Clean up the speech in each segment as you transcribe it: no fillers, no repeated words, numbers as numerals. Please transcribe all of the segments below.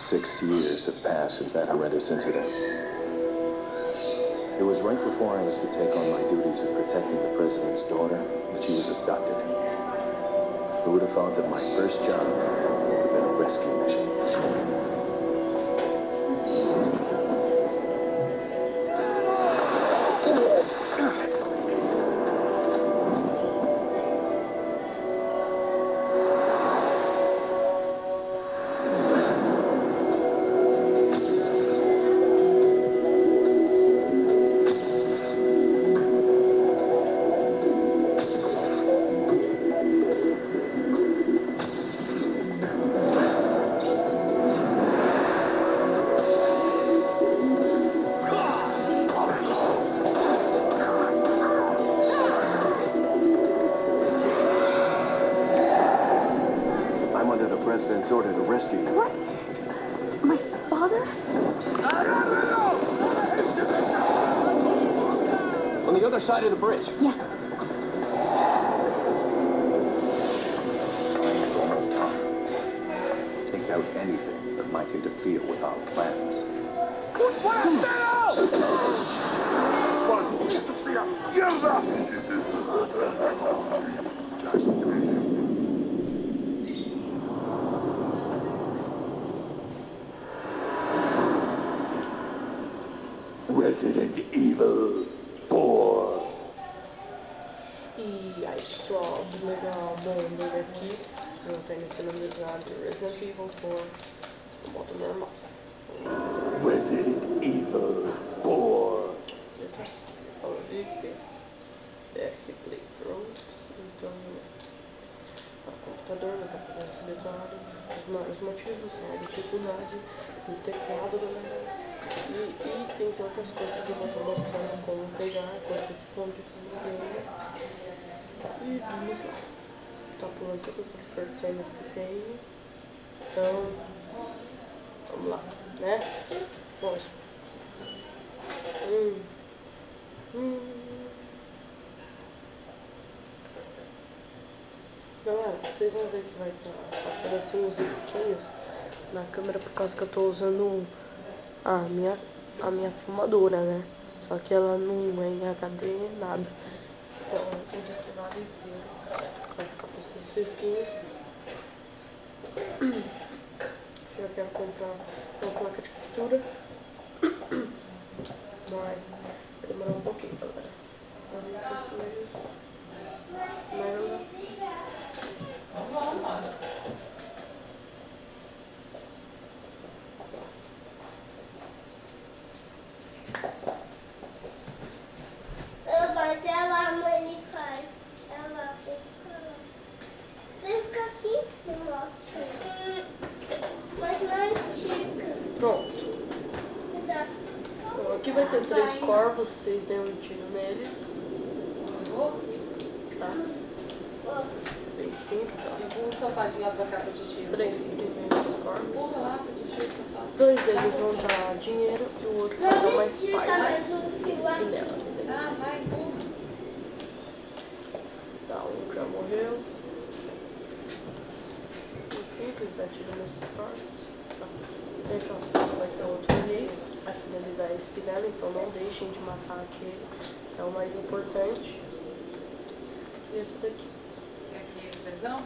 6 years have passed since that horrendous incident. It was right before I was to take on my duties of protecting the president's daughter that she was abducted. Who would have thought that my first job would have been a rescue mission? President's order to rescue you. What? My father? On the other side of the bridge. Yeah. Take out anything that might interfere with our plans. Resident Evil 4. E aí pessoal, tudo legal? Bom, eu aqui, eu tenho esse nome de Resident Evil 4, no modo normal. Resident Evil 4. F Playthrough, então o computador vai estar fazendo esse detalhe, os motivos são a dificuldade, o teclado da verdade. E tem outras coisas que eu vou estar mostrando como pegar, coisas que são difíceis. E vamos lá. Tá pulando todas as persianas que tem. Então, vamos lá, né? Vamos. Galera, vocês vão ver que vai estar passando assim os risquinhos na câmera por causa que eu tô usando a minha filmadora, né? Só que ela não é em HD nada. Então eu tenho que ativar e ver. Vai ficar passando esses risquinhos. Eu quero comprar uma placa de captura. Mas vai demorar um pouquinho, galera. Mas enquanto isso, merda. Ela, mãe, faz. Ela fica aqui, se mostra. Mas não é chica. Pronto. Bom, aqui vai ter 3 corvos, vocês deem um tiro neles. Tá? Bem simples, ó. Um sofadinho lá pra cá pra titio. 3 primeiros corvos. Empurra lá pra titio, sofá. 2 deles vão dar dinheiro e o outro vai dar mais paz. E nela. Ah, vai, empurra. Tá, um já morreu. Simples, dá tiro nesses corvos. Tá. Então, vai ter outro ali. Aquele ali vai espinhando, então não deixem de matar aquele. É o mais importante. E esse daqui. Quer que pesão?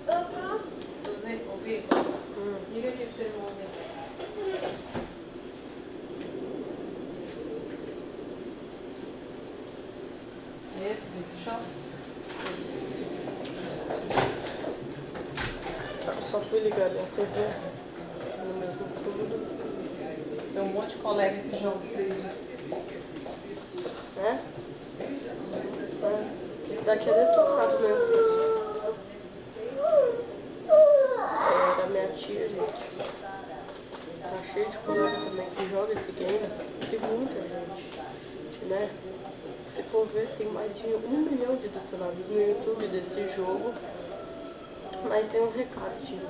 Uhum. Ouvir? Liga aqui pra vocês não ouvir. Esse, fechou? Só fui ligar ali a TV no mesmo tudo. Tem um monte de colega que joga. Né? Esse daqui é detonado mesmo. É da minha tia, gente. Tá cheio de colega também que joga esse game. Tem muita gente, né? Se for ver, tem mais de 1 milhão de detonados no YouTube desse jogo. Mas tem um recadinho.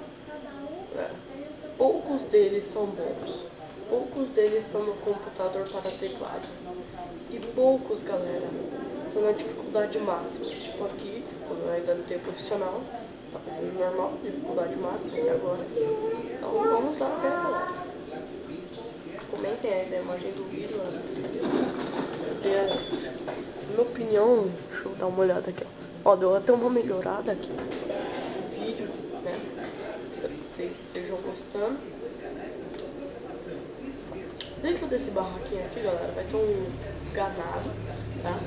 Poucos deles são bons. Poucos deles são no computador para teclado. E poucos, galera, são na dificuldade máxima. Tipo aqui, quando eu ainda não tenho profissional, tá fazendo normal, dificuldade máxima até agora. Então vamos lá ver, galera. Comentem aí a imagem do vídeo. Na minha opinião, deixa eu dar uma olhada aqui, ó. Deu até uma melhorada aqui no vídeo, né? Espero que vocês estejam gostando. Dentro desse barraquinho aqui, galera, vai ter um ganado, tá?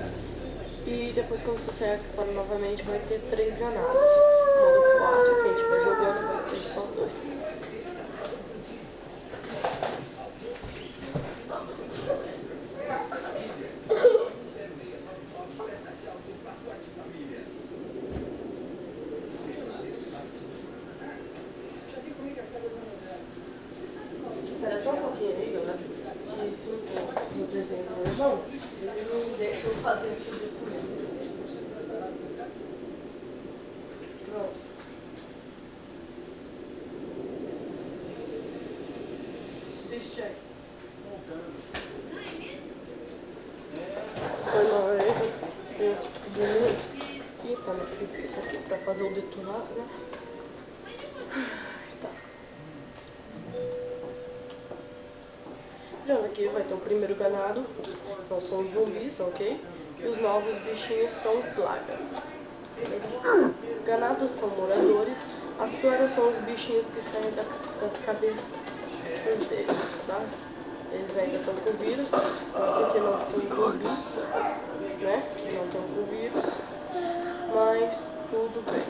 E depois quando você sair aqui fora novamente vai ter 3 ganados. Modo fácil, que a gente vai jogando, vai ter só 2. Espera só um pouquinho aí, galera. Que no desenho do meu irmão, ele não deixa eu fazer aqui o documento. Pronto. Assiste aí. Foi na hora aí, eu diminuí aqui, tá no clipe isso aqui pra fazer o detonado, né? Tá. Olhando aqui vai ter o primeiro ganado, então são os zumbis, ok? E os novos bichinhos são plagas. Ganados são moradores, as plagas são os bichinhos que saem das cabeças deles, tá? Eles ainda estão com vírus, porque não estão com vírus, né? Não estão com vírus, mas tudo bem.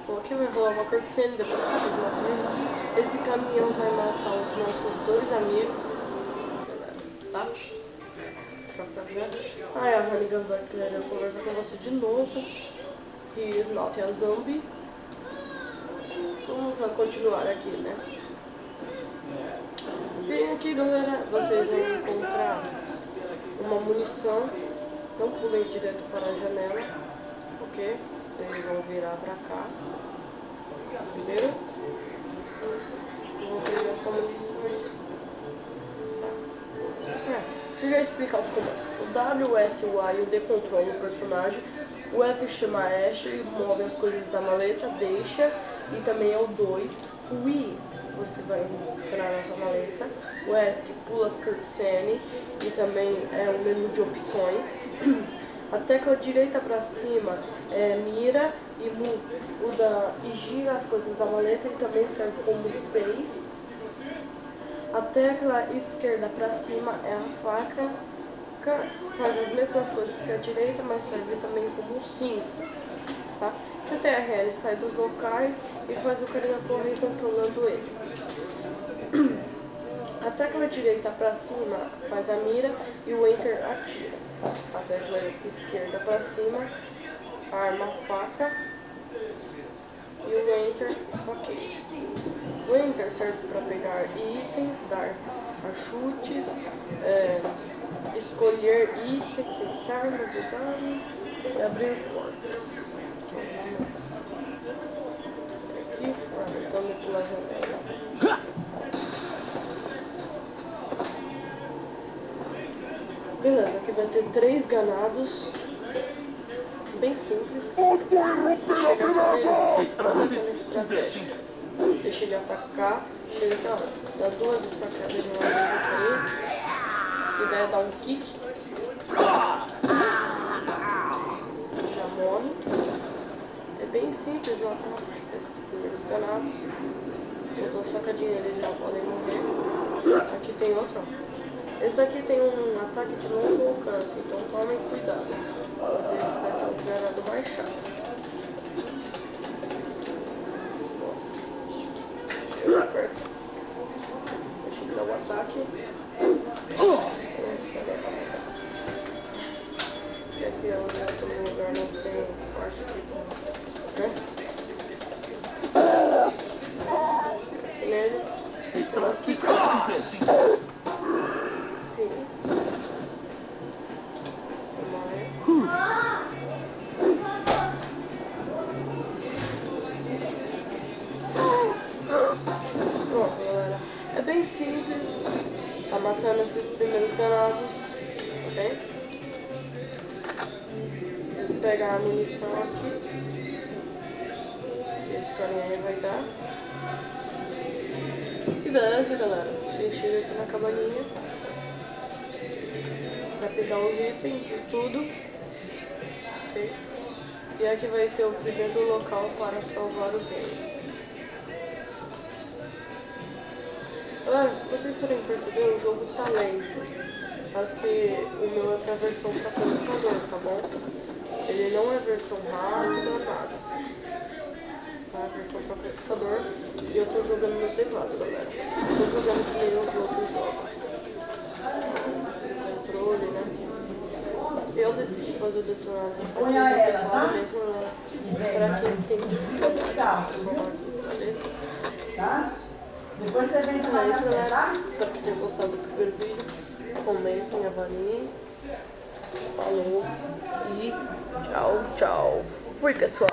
Então aqui vai rolar uma cutscene, depois que vocês matam. Esse caminhão vai matar os nossos 2 amigos, tá? Aí a Hannigan vai querer conversar com você de novo. He is not a zombie. Vamos continuar aqui, né? E aqui, galera, vocês vão encontrar uma munição. Não pulem direto para a janela, ok? Vocês vão virar pra cá. Primeiro, eu vou pegar essa munição aí. Tá? Deixa eu já explicar os comandos. O W, o S, o A e o D controlam o personagem. O F chama Ash e move as coisas da maleta, deixa. E também é o 2. O I, você vai entrar nessa maleta. O S, pula as cutscenes. E também é o menu de opções. A tecla direita pra cima é mira e muda e gira as coisas da maleta e também serve como 6. A tecla esquerda pra cima é a faca, faz as mesmas coisas que a direita, mas serve também como 5. Tá? CTRL sai dos locais e faz o carinha correr controlando ele. A tecla direita pra cima faz a mira e o Enter atira. A tecla esquerda pra cima, arma, faca e o Enter, ok. O Enter serve para pegar itens, dar chutes, escolher itens, tentar lugares e abrir portas. Aqui, estamos pela janela. Beleza, aqui vai ter 3 ganados, bem simples. Deixa ele atacar, chega aqui, ó, dá 2 sacadas de uma vez aqui, se der dar um kick, já morre. É bem simples o ataque desses primeiros ganados. Eu dou sacadinha, eles já podem morrer. Aqui tem outro, ó. Esse daqui tem um ataque de longo alcance, então tomem cuidado. Mas esse daqui é o ganado mais chato. Nossa. Chega perto. Deixa ele dar o ataque. E aqui é onde outro lugar não tem parte aqui, né? Nele. Pronto, galera. É bem simples. Tá matando esses primeiros ganados, ok? Vou pegar a munição aqui. Esse carinha aí vai dar. E beleza, galera. A gente chega aqui na cabaninha pra pegar os itens e tudo. Ok? E aqui vai ter o primeiro local para salvar o game. Galera, se vocês forem perceber, o jogo tá lento. Acho que o meu é pra versão para computador, tá bom? Ele não é versão rápida, nada. Tá? A versão para computador. E eu tô jogando no teclado, galera. Tô jogando que nem os outros jogos. Controle, né? Eu decidi fazer o detonado aqui no teclado mesmo, pra quem tem dificuldade. Beleza? Depois você vem Então é isso, galera. Espero que tenham gostado do primeiro vídeo. Comentem, avaliem. Falou. E tchau, tchau. Fui, pessoal.